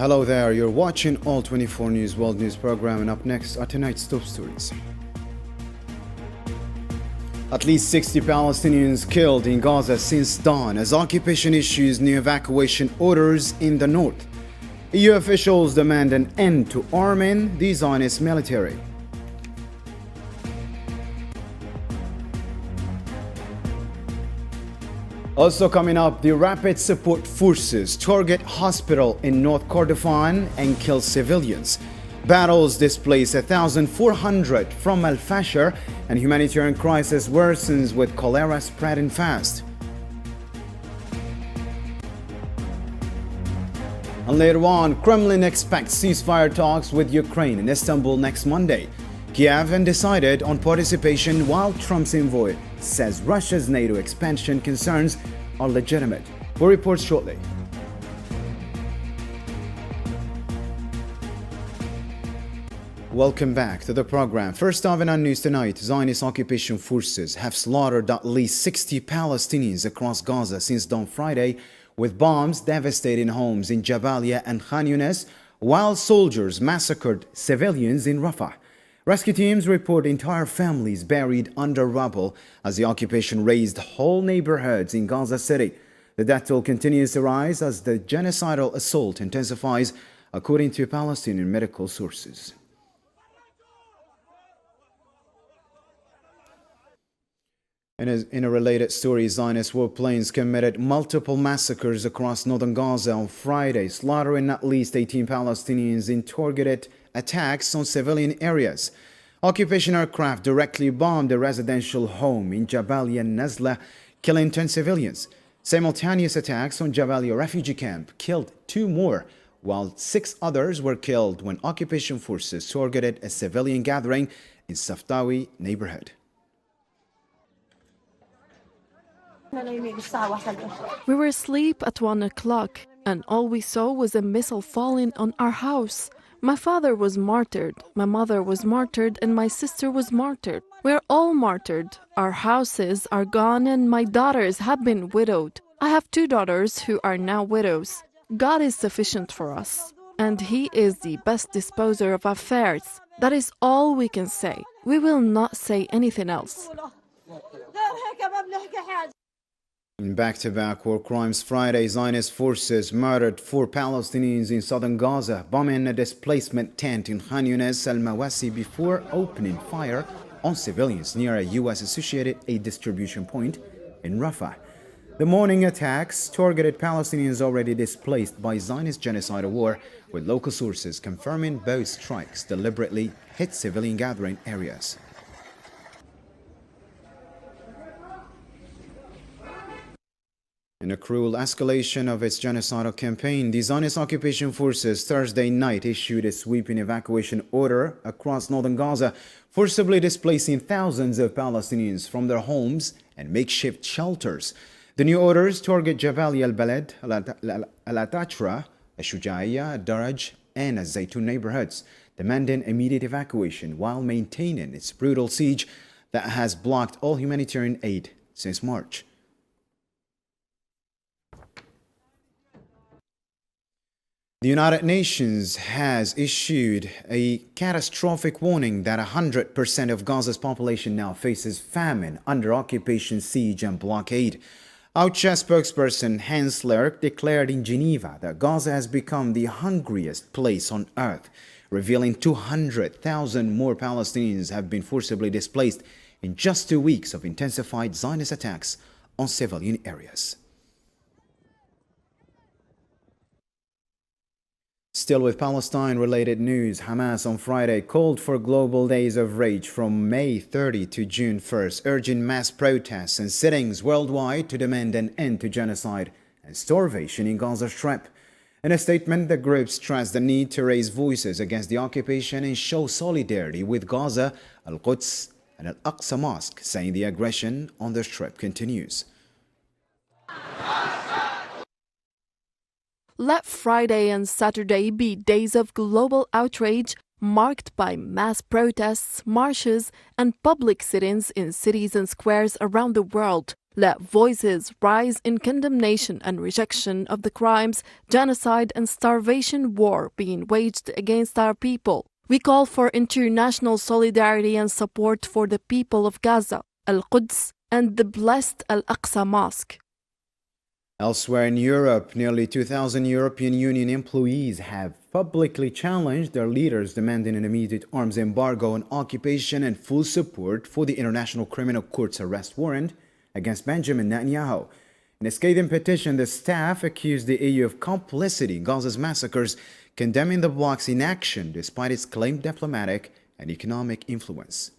Hello there, you're watching All 24 News World News Program, and up next are tonight's top stories. At least 60 Palestinians killed in Gaza since dawn as occupation issues new evacuation orders in the north. EU officials demand an end to arming the Zionist military. Also coming up, the Rapid Support Forces target hospital in North Kordofan and kill civilians. Battles displace 1,400 from Al-Fashir, and humanitarian crisis worsens with cholera spreading fast. And later on, Kremlin expects ceasefire talks with Ukraine in Istanbul next Monday. Kiev undecided on participation, while Trump's envoy says Russia's NATO expansion concerns are legitimate. We'll report shortly. Welcome back to the program. First off, in our news tonight, Zionist occupation forces have slaughtered at least 60 Palestinians across Gaza since dawn Friday, with bombs devastating homes in Jabalia and Khan Yunis, while soldiers massacred civilians in Rafah. Rescue teams report entire families buried under rubble as the occupation razed whole neighborhoods in Gaza City. The death toll continues to rise as the genocidal assault intensifies, according to Palestinian medical sources. In a related story, Zionist warplanes committed multiple massacres across northern Gaza on Friday, slaughtering at least 18 Palestinians in targeted attacks on civilian areas. Occupation aircraft directly bombed a residential home in Jabalia and Nazla, killing 10 civilians. Simultaneous attacks on Jabalia refugee camp killed 2 more, while 6 others were killed when occupation forces targeted a civilian gathering in Saftawi neighborhood. We were asleep at 1 o'clock, and all we saw was a missile falling on our house. My father was martyred, my mother was martyred, and my sister was martyred. We are all martyred. Our houses are gone, and my daughters have been widowed. I have 2 daughters who are now widows. God is sufficient for us, and He is the best disposer of affairs. That is all we can say. We will not say anything else. In back-to-back war crimes Friday, Zionist forces murdered 4 Palestinians in southern Gaza, bombing a displacement tent in Khan Yunis al-Mawasi before opening fire on civilians near a U.S.-associated aid distribution point in Rafah. The morning attacks targeted Palestinians already displaced by Zionist genocidal war, with local sources confirming both strikes deliberately hit civilian gathering areas. In a cruel escalation of its genocidal campaign, the Zionist occupation forces Thursday night issued a sweeping evacuation order across northern Gaza, forcibly displacing thousands of Palestinians from their homes and makeshift shelters. The new orders target Jabali al-Balad, al-Atatra, al-Shujaiya, al-Daraj, and al-Zaytun neighborhoods, demanding immediate evacuation while maintaining its brutal siege that has blocked all humanitarian aid since March. The United Nations has issued a catastrophic warning that 100% of Gaza's population now faces famine under occupation, siege, and blockade. OCHA spokesperson Hans Lerck declared in Geneva that Gaza has become the hungriest place on earth, revealing 200,000 more Palestinians have been forcibly displaced in just 2 weeks of intensified Zionist attacks on civilian areas. Still with Palestine-related news, Hamas on Friday called for global days of rage from May 30 to June 1st, urging mass protests and sittings worldwide to demand an end to genocide and starvation in Gaza Strip. In a statement, the group stressed the need to raise voices against the occupation and show solidarity with Gaza, Al-Quds, and Al-Aqsa Mosque, saying the aggression on the Strip continues. Let Friday and Saturday be days of global outrage marked by mass protests, marches, and public sit-ins in cities and squares around the world. Let voices rise in condemnation and rejection of the crimes, genocide, and starvation war being waged against our people. We call for international solidarity and support for the people of Gaza, Al-Quds, and the blessed Al-Aqsa Mosque. Elsewhere in Europe, nearly 2,000 European Union employees have publicly challenged their leaders, demanding an immediate arms embargo on occupation and full support for the International Criminal Court's arrest warrant against Benjamin Netanyahu. In a scathing petition, the staff accused the EU of complicity in Gaza's massacres, condemning the bloc's inaction despite its claimed diplomatic and economic influence.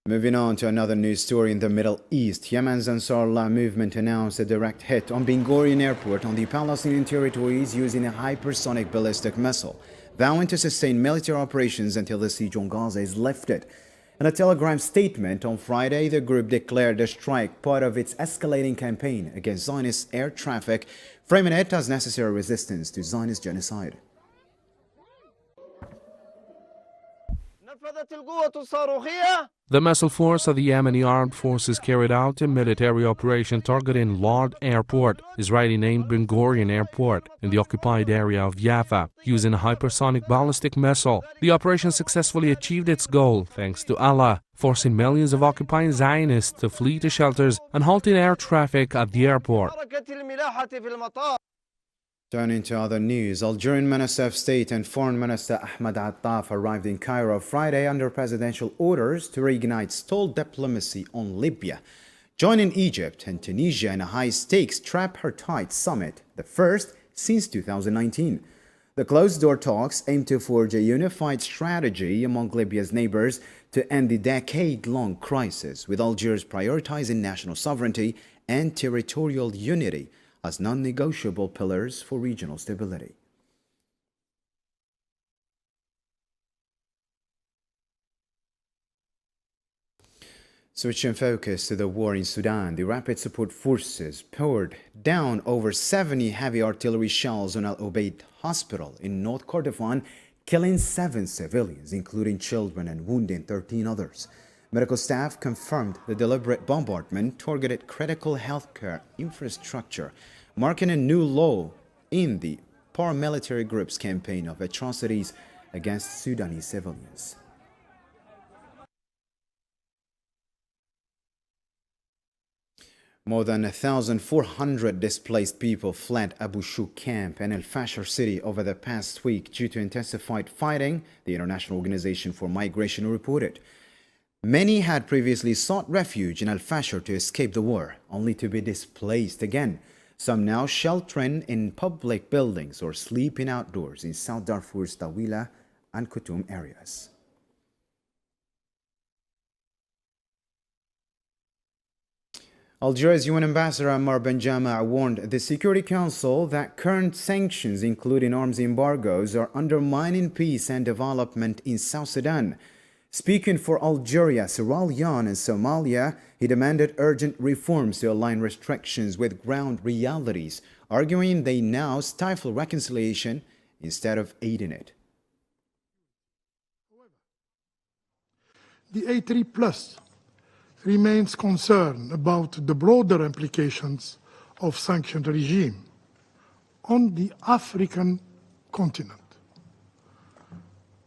Moving on to another news story in the Middle East, Yemen's Ansarullah movement announced a direct hit on Ben Gurion Airport on the Palestinian territories using a hypersonic ballistic missile, vowing to sustain military operations until the siege on Gaza is lifted. In a Telegram statement on Friday, the group declared the strike part of its escalating campaign against Zionist air traffic, framing it as necessary resistance to Zionist genocide. The missile force of the Yemeni armed forces carried out a military operation targeting Lord Airport, Israeli-named Ben Gurion Airport, in the occupied area of Jaffa, using a hypersonic ballistic missile. The operation successfully achieved its goal, thanks to Allah, forcing millions of occupying Zionists to flee to shelters and halting air traffic at the airport. Turning to other news, Algerian Minister of State and Foreign Minister Ahmed Attaf arrived in Cairo Friday under presidential orders to reignite stalled diplomacy on Libya, joining Egypt and Tunisia in a high-stakes tripartite summit, the first since 2019. The closed-door talks aim to forge a unified strategy among Libya's neighbors to end the decade-long crisis, with Algiers prioritizing national sovereignty and territorial unity as non-negotiable pillars for regional stability. Switching focus to the war in Sudan, the Rapid Support Forces poured down over 70 heavy artillery shells on Al Ubaid Hospital in North Kordofan, killing 7 civilians, including children, and wounding 13 others. Medical staff confirmed the deliberate bombardment targeted critical healthcare infrastructure, marking a new low in the paramilitary group's campaign of atrocities against Sudanese civilians. More than 1,400 displaced people fled Abu Shuk camp and El Fasher city over the past week due to intensified fighting, the International Organization for Migration reported. Many had previously sought refuge in Al Fasher to escape the war, only to be displaced again. Some now sheltering in public buildings or sleeping outdoors in South Darfur's Tawila and Khartoum areas. Algeria's UN Ambassador Ammar Benjama warned the Security Council that current sanctions, including arms embargoes, are undermining peace and development in South Sudan. Speaking for Algeria, Sierra Leone, and Somalia, he demanded urgent reforms to align restrictions with ground realities, arguing they now stifle reconciliation instead of aiding it. The A3+ remains concerned about the broader implications of sanctioned regime on the African continent.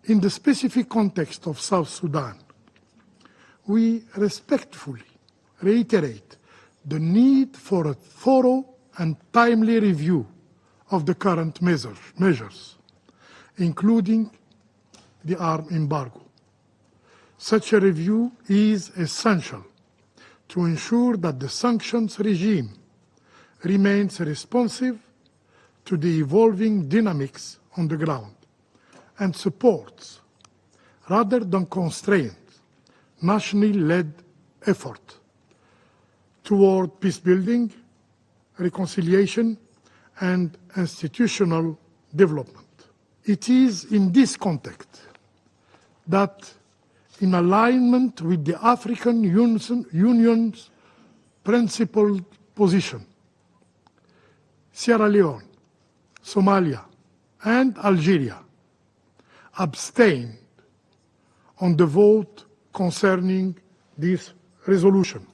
In the specific context of South Sudan, we respectfully reiterate the need for a thorough and timely review of the current measures, including the arms embargo. Such a review is essential to ensure that the sanctions regime remains responsive to the evolving dynamics on the ground and supports, rather than constrains, nationally led effort toward peace building, reconciliation, and institutional development. It is in this context that, in alignment with the African Union's principled position, Sierra Leone, Somalia, and Algeria abstained on the vote concerning this resolution.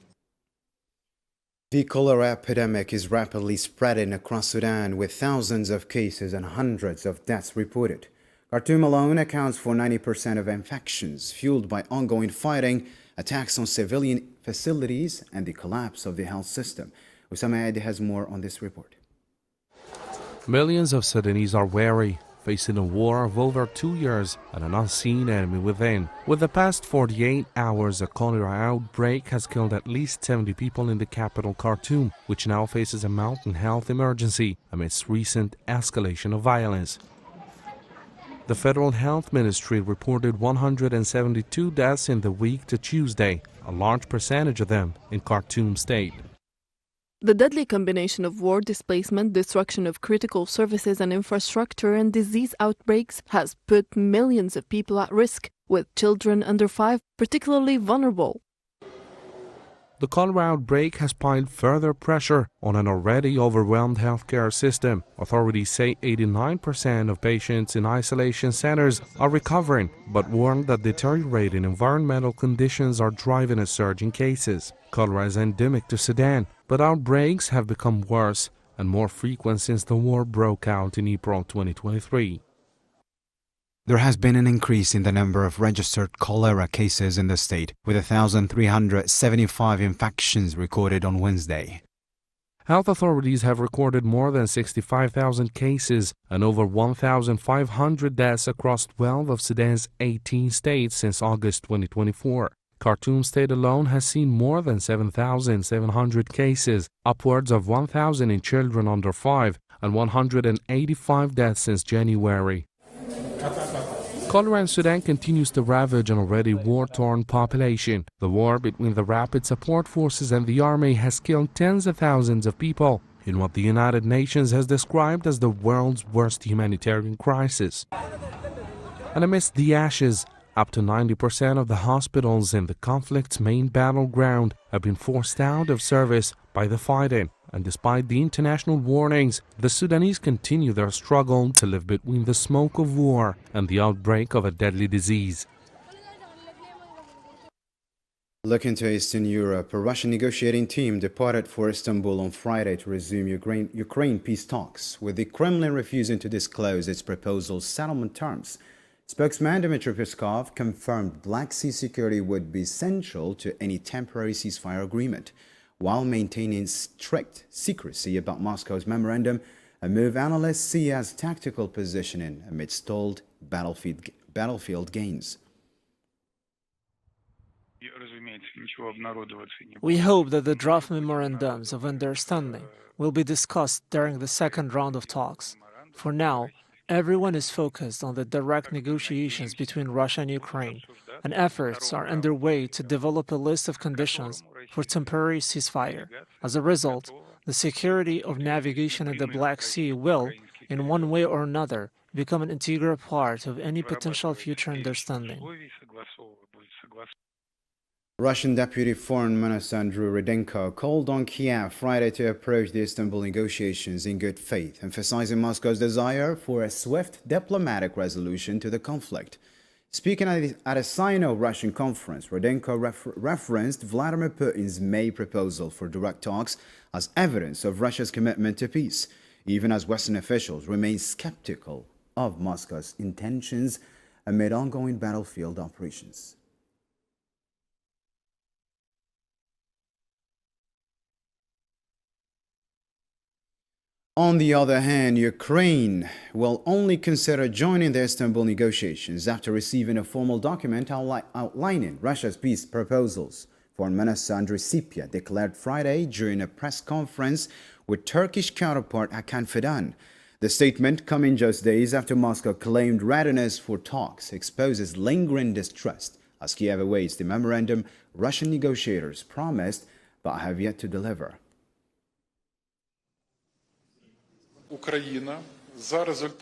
The cholera epidemic is rapidly spreading across Sudan, with thousands of cases and hundreds of deaths reported. Khartoum alone accounts for 90% of infections, fueled by ongoing fighting, attacks on civilian facilities, and the collapse of the health system. Osama Adi has more on this report. Millions of Sudanese are wary, facing a war of over 2 years and an unseen enemy within. With the past 48 hours, a cholera outbreak has killed at least 70 people in the capital Khartoum, which now faces a mountain health emergency amidst recent escalation of violence. The Federal Health Ministry reported 172 deaths in the week to Tuesday, a large percentage of them in Khartoum state. The deadly combination of war, displacement, destruction of critical services and infrastructure, and disease outbreaks has put millions of people at risk, with children under 5 particularly vulnerable. The cholera outbreak has piled further pressure on an already overwhelmed healthcare system. Authorities say 89% of patients in isolation centers are recovering, but warn that deteriorating environmental conditions are driving a surge in cases. Cholera is endemic to Sudan, but outbreaks have become worse and more frequent since the war broke out in April 2023. There has been an increase in the number of registered cholera cases in the state, with 1,375 infections recorded on Wednesday. Health authorities have recorded more than 65,000 cases and over 1,500 deaths across 12 of Sudan's 18 states since August 2024. Khartoum state alone has seen more than 7,700 cases, upwards of 1,000 in children under 5, and 185 deaths since January. Cholera in Sudan continues to ravage an already war-torn population. The war between the Rapid Support Forces and the army has killed tens of thousands of people in what the United Nations has described as the world's worst humanitarian crisis. And amidst the ashes, up to 90% of the hospitals in the conflict's main battleground have been forced out of service by the fighting. And despite the international warnings, the Sudanese continue their struggle to live between the smoke of war and the outbreak of a deadly disease. Looking to Eastern Europe, a Russian negotiating team departed for Istanbul on Friday to resume Ukraine peace talks, with the Kremlin refusing to disclose its proposed settlement terms. Spokesman Dmitry Peskov confirmed Black Sea security would be central to any temporary ceasefire agreement, while maintaining strict secrecy about Moscow's memorandum, a move analysts see as tactical positioning amid stalled battlefield gains. We hope that the draft memorandums of understanding will be discussed during the second round of talks. For now, everyone is focused on the direct negotiations between Russia and Ukraine, and efforts are underway to develop a list of conditions for temporary ceasefire. As a result, the security of navigation in the Black Sea will, in one way or another, become an integral part of any potential future understanding. Russian Deputy Foreign Minister Andriy Rudenko called on Kiev Friday to approach the Istanbul negotiations in good faith, emphasizing Moscow's desire for a swift diplomatic resolution to the conflict. Speaking at a Sino-Russian conference, Rudenko referenced Vladimir Putin's May proposal for direct talks as evidence of Russia's commitment to peace, even as Western officials remain skeptical of Moscow's intentions amid ongoing battlefield operations. On the other hand, Ukraine will only consider joining the Istanbul negotiations after receiving a formal document outlining Russia's peace proposals. Foreign Minister Andriy Sybiha declared Friday during a press conference with Turkish counterpart Hakan Fidan. The statement, coming just days after Moscow claimed readiness for talks, exposes lingering distrust as Kiev awaits the memorandum Russian negotiators promised but have yet to deliver.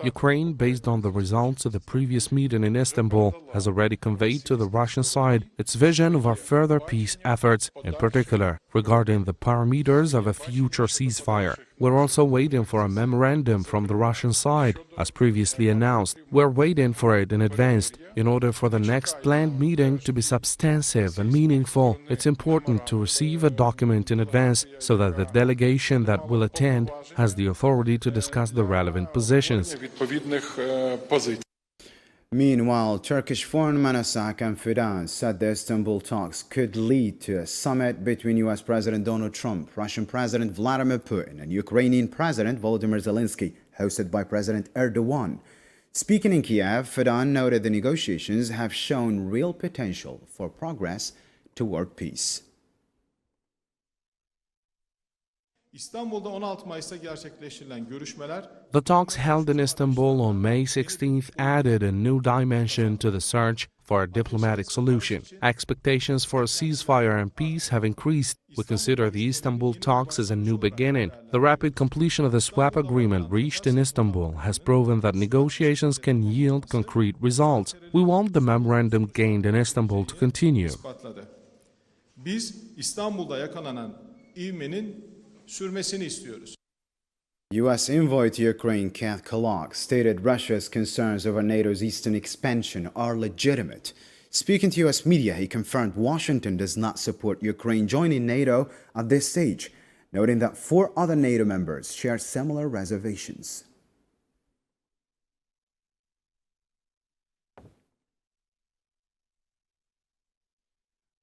Ukraine, based on the results of the previous meeting in Istanbul, has already conveyed to the Russian side its vision of our further peace efforts, in particular regarding the parameters of a future ceasefire. We're also waiting for a memorandum from the Russian side, as previously announced. We're waiting for it in advance in order for the next planned meeting to be substantive and meaningful. It's important to receive a document in advance so that the delegation that will attend has the authority to discuss the relevant positions. Meanwhile, Turkish Foreign Minister Hakan Fidan said the Istanbul talks could lead to a summit between US President Donald Trump, Russian President Vladimir Putin, and Ukrainian President Volodymyr Zelensky, hosted by President Erdogan. Speaking in Kiev, Fidan noted the negotiations have shown real potential for progress toward peace. The talks held in Istanbul on May 16th added a new dimension to the search for a diplomatic solution. Expectations for a ceasefire and peace have increased. We consider the Istanbul talks as a new beginning. The rapid completion of the swap agreement reached in Istanbul has proven that negotiations can yield concrete results. We want the memorandum gained in Istanbul to continue. U.S. envoy to Ukraine, Kath Kellogg, stated Russia's concerns over NATO's eastern expansion are legitimate. Speaking to U.S. media, he confirmed Washington does not support Ukraine joining NATO at this stage, noting that 4 other NATO members share similar reservations.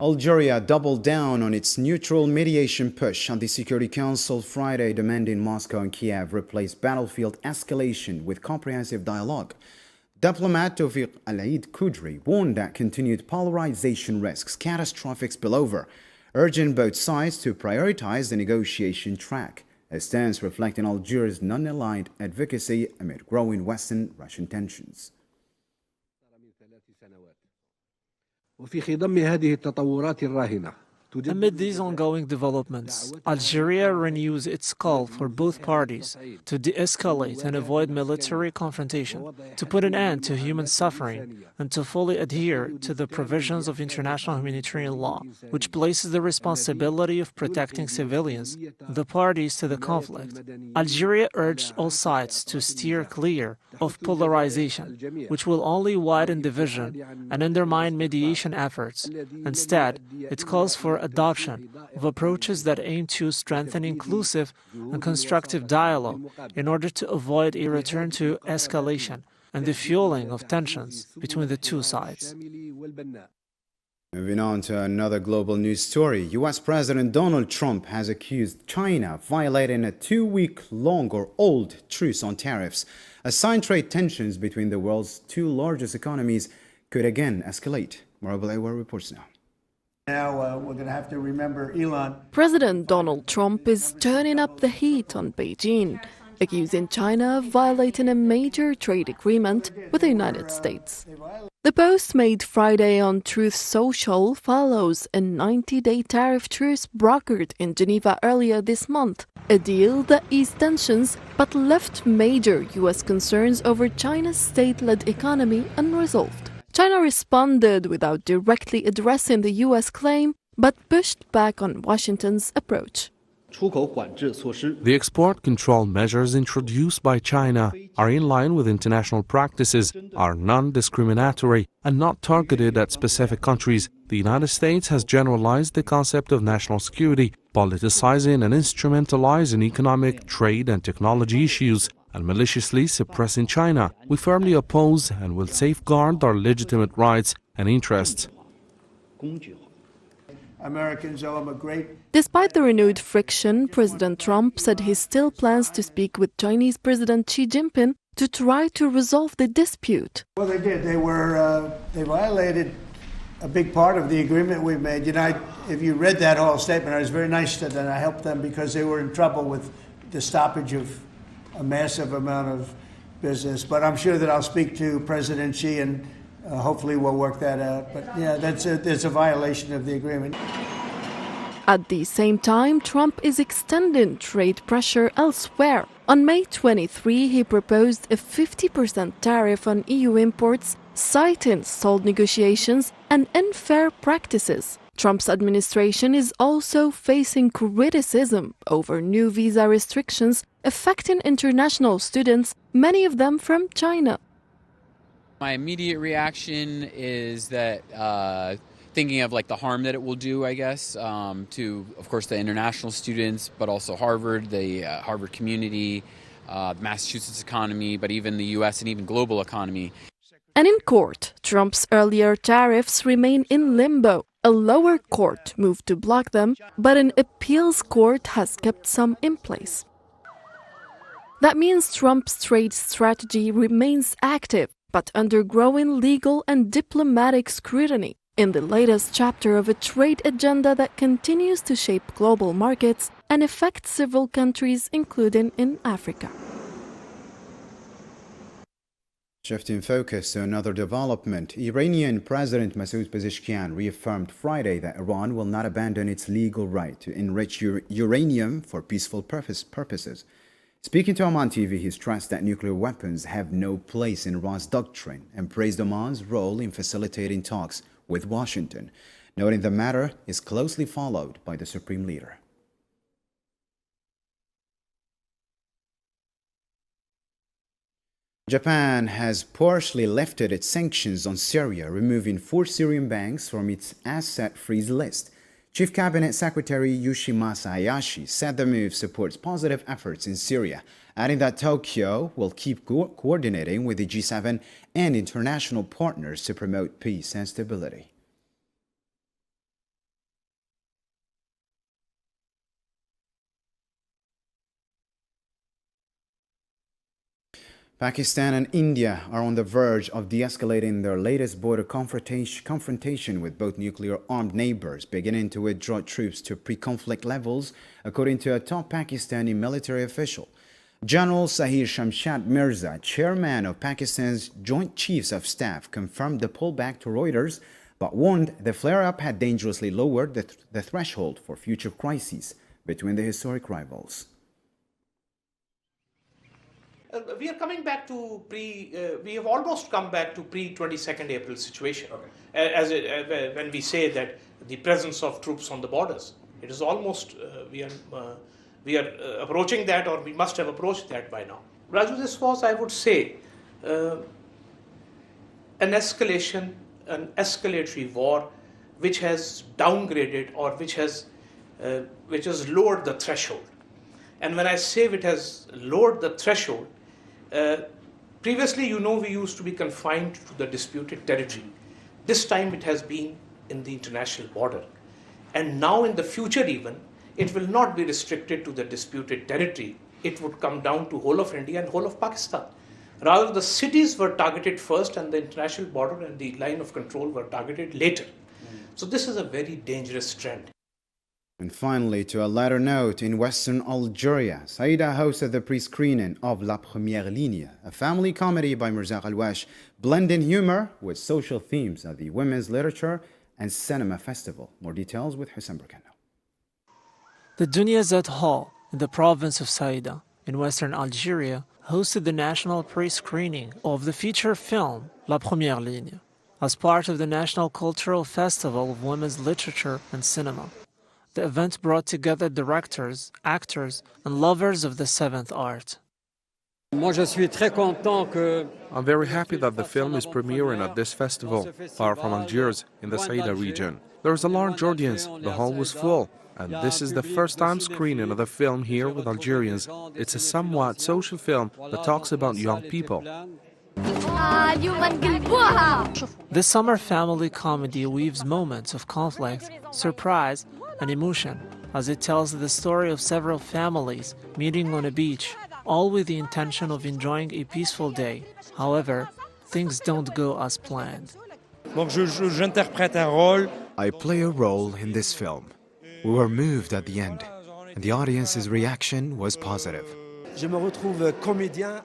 Algeria doubled down on its neutral mediation push at the Security Council Friday, demanding Moscow and Kiev replace battlefield escalation with comprehensive dialogue. Diplomat Tawfiq Al-Eid Qudri warned that continued polarization risks catastrophic spillover, urging both sides to prioritize the negotiation track, a stance reflecting Algeria's non-aligned advocacy amid growing Western-Russian tensions. Amid these ongoing developments, Algeria renews its call for both parties to de-escalate and avoid military confrontation, to put an end to human suffering, and to fully adhere to the provisions of international humanitarian law, which places the responsibility of protecting civilians, the parties to the conflict. Algeria urged all sides to steer clear of polarization, which will only widen division and undermine mediation efforts. Instead, it calls for adoption of approaches that aim to strengthen inclusive and constructive dialogue in order to avoid a return to escalation and the fueling of tensions between the two sides. Moving on to another global news story, U.S. President Donald Trump has accused China of violating a 2-week-long-old truce on tariffs, as sign trade tensions between the world's 2 largest economies could again escalate. Marabalewa reports now. Now we're going to have to remember Elon. President Donald Trump is turning up the heat on Beijing, accusing China of violating a major trade agreement with the United States. The post made Friday on Truth Social follows a 90-day tariff truce brokered in Geneva earlier this month, a deal that eased tensions but left major U.S. concerns over China's state-led economy unresolved. China responded without directly addressing the U.S. claim, but pushed back on Washington's approach. The export control measures introduced by China are in line with international practices, are non-discriminatory, and not targeted at specific countries. The United States has generalized the concept of national security, politicizing and instrumentalizing economic, trade, and technology issues, and maliciously suppressing China. We firmly oppose and will safeguard our legitimate rights and interests. Americans owe him a great. Despite the renewed friction, President Trump said he still plans to speak with Chinese President Xi Jinping to try to resolve the dispute. Well, they did. They violated a big part of the agreement we made. You know, if you read that whole statement, I was very nice to them. I helped them because they were in trouble with the stoppage of a massive amount of business. But I'm sure that I'll speak to President Xi and hopefully we'll work that out. But yeah, there's a violation of the agreement. At the same time, Trump is extending trade pressure elsewhere. On May 23, he proposed a 50% tariff on EU imports, citing stalled negotiations and unfair practices. Trump's administration is also facing criticism over new visa restrictions affecting international students, many of them from China. My immediate reaction is that thinking of like the harm that it will do, I guess, to, of course, the international students, but also Harvard, the Harvard community, the Massachusetts economy, but even the U.S. and even global economy. And in court, Trump's earlier tariffs remain in limbo. A lower court moved to block them, but an appeals court has kept some in place. That means Trump's trade strategy remains active, but under growing legal and diplomatic scrutiny in the latest chapter of a trade agenda that continues to shape global markets and affect several countries, including in Africa. Shifting focus to another development, Iranian President Masoud Pezeshkian reaffirmed Friday that Iran will not abandon its legal right to enrich uranium for peaceful purposes. Speaking to Oman TV, he stressed that nuclear weapons have no place in Iran's doctrine and praised Oman's role in facilitating talks with Washington, noting the matter is closely followed by the Supreme Leader. Japan has partially lifted its sanctions on Syria, removing 4 Syrian banks from its asset freeze list. Chief Cabinet Secretary Yoshimasa Hayashi said the move supports positive efforts in Syria, adding that Tokyo will keep coordinating with the G7 and international partners to promote peace and stability. Pakistan and India are on the verge of de-escalating their latest border confrontation with both nuclear-armed neighbors, beginning to withdraw troops to pre-conflict levels, according to a top Pakistani military official. General Sahir Shamshad Mirza, chairman of Pakistan's Joint Chiefs of Staff, confirmed the pullback to Reuters, but warned the flare-up had dangerously lowered the threshold for future crises between the historic rivals. We are coming back to we have almost come back to pre-22nd April situation. Okay. When we say that the presence of troops on the borders, it is almost, we are approaching that, or we must have approached that by now. Raju, this was, I would say, an escalatory war which has downgraded or which has lowered the threshold. And when I say it has lowered the threshold, previously, we used to be confined to the disputed territory. This time it has been in the international border. And now in the future even, it will not be restricted to the disputed territory. It would come down to whole of India and whole of Pakistan. Rather, the cities were targeted first and the international border and the line of control were targeted later. So this is a very dangerous trend. And finally, to a lighter note, in Western Algeria, Saïda hosted the pre-screening of La Première Ligne, a family comedy by Mirza Ghalwash, blending humor with social themes at the Women's Literature and Cinema Festival. More details with Hussein Burkano. The Dunyazat Hall in the province of Saïda in Western Algeria hosted the national pre-screening of the feature film La Première Ligne as part of the National Cultural Festival of Women's Literature and Cinema. The event brought together directors, actors, and lovers of the seventh art. I'm very happy that the film is premiering at this festival, far from Algiers, in the Saïda region. There is a large audience, the hall was full, and this is the first time screening of the film here with Algerians. It's a somewhat social film that talks about young people. This summer family comedy weaves moments of conflict, surprise, and emotion as it tells the story of several families meeting on a beach, all with the intention of enjoying a peaceful day. However, things don't go as planned. I play a role in this film. We were moved at the end, and the audience's reaction was positive.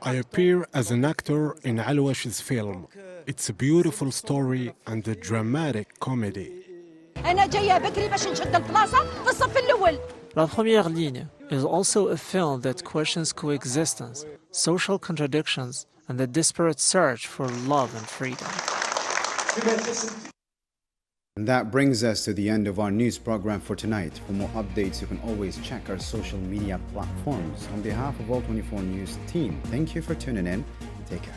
I appear as an actor in Alwash's film. It's a beautiful story and a dramatic comedy. La Première Ligne is also a film that questions coexistence, social contradictions, and the desperate search for love and freedom. And that brings us to the end of our news program for tonight. For more updates, you can always check our social media platforms. On behalf of All 24 News team, thank you for tuning in. Take care.